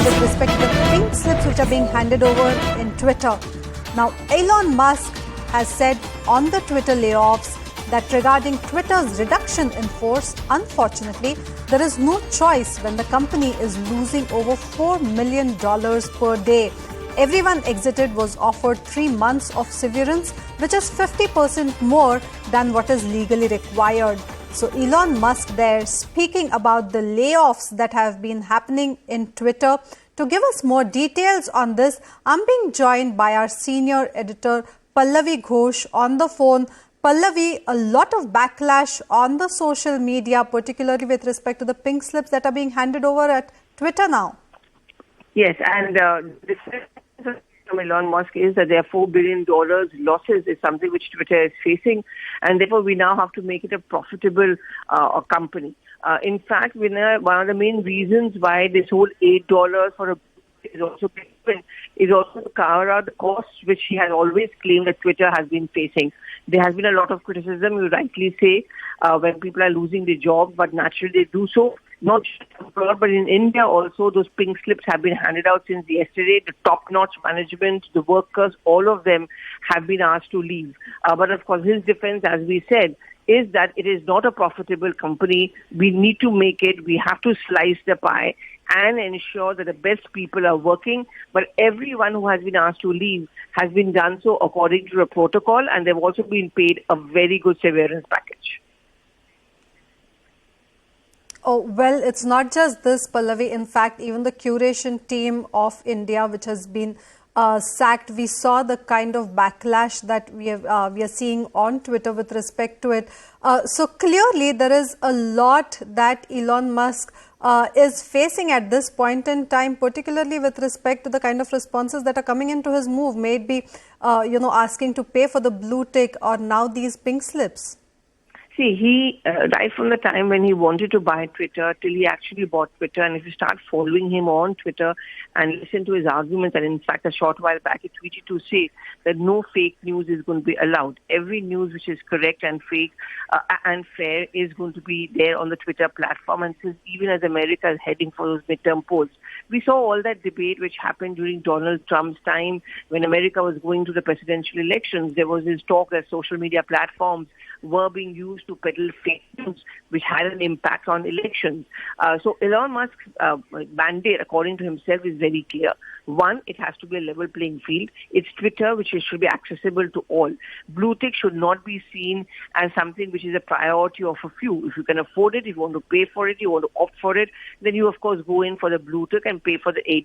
with respect to the pink slips which are being handed over in Twitter. Now, Elon Musk has said on the Twitter layoffs that regarding Twitter's reduction in force, unfortunately, there is no choice when the company is losing over $4 million per day. Everyone exited was offered 3 months of severance, which is 50% more than what is legally required. So Elon Musk there speaking about the layoffs that have been happening in Twitter. To give us more details on this, I'm being joined by our senior editor Pallavi Ghosh on the phone. Pallavi, a lot of backlash on the social media, particularly with respect to the pink slips that are being handed over at Twitter now. Yes, and this from Elon Musk is that their $4 billion losses is something which Twitter is facing, and therefore we now have to make it a profitable company. In fact, one of the main reasons why this whole $8 for a is also given is also to cover out the costs which he has always claimed that Twitter has been facing. There has been a lot of criticism, you rightly say, when people are losing their jobs, but naturally they do so. Not just abroad, but in India also, those pink slips have been handed out since yesterday. The top-notch management, the workers, all of them have been asked to leave. But of course, his defense, as we said, is that it is not a profitable company. We need to make it. We have to slice the pie and ensure that the best people are working. But everyone who has been asked to leave has been done so according to a protocol, and they've also been paid a very good severance package. Oh, well, it's not just this, Pallavi. In fact, even the curation team of India, which has been sacked, we saw the kind of backlash that we are seeing on Twitter with respect to it. So clearly, there is a lot that Elon Musk is facing at this point in time, particularly with respect to the kind of responses that are coming into his move, maybe, asking to pay for the blue tick or now these pink slips. See, he, right from the time when he wanted to buy Twitter till he actually bought Twitter, and if you start following him on Twitter and listen to his arguments, and in fact, a short while back, he tweeted to say that no fake news is going to be allowed. Every news which is correct and fake and fair is going to be there on the Twitter platform. And since even as America is heading for those midterm polls, we saw all that debate which happened during Donald Trump's time when America was going to the presidential elections. There was this talk that social media platforms were being used to peddle fake news, which had an impact on elections. So Elon Musk's mandate, according to himself, is very clear. One, it has to be a level playing field. It's Twitter, which should be accessible to all. Blue tick should not be seen as something which is a priority of a few. If you can afford it, if you want to pay for it, you want to opt for it, then you, of course, go in for the blue tick and pay for the $8.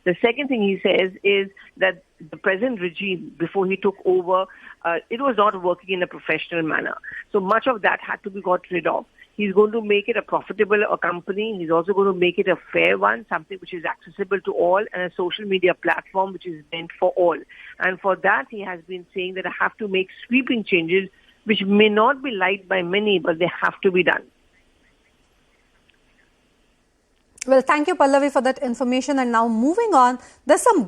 The second thing he says is that the present regime, before he took over, it was not working in a professional manner. So much of that had to be got rid of. He's going to make it a profitable company. He's also going to make it a fair one, something which is accessible to all, and a social media platform which is meant for all. And for that, he has been saying that I have to make sweeping changes which may not be liked by many, but they have to be done. Well, thank you, Pallavi, for that information. And now moving on, there's some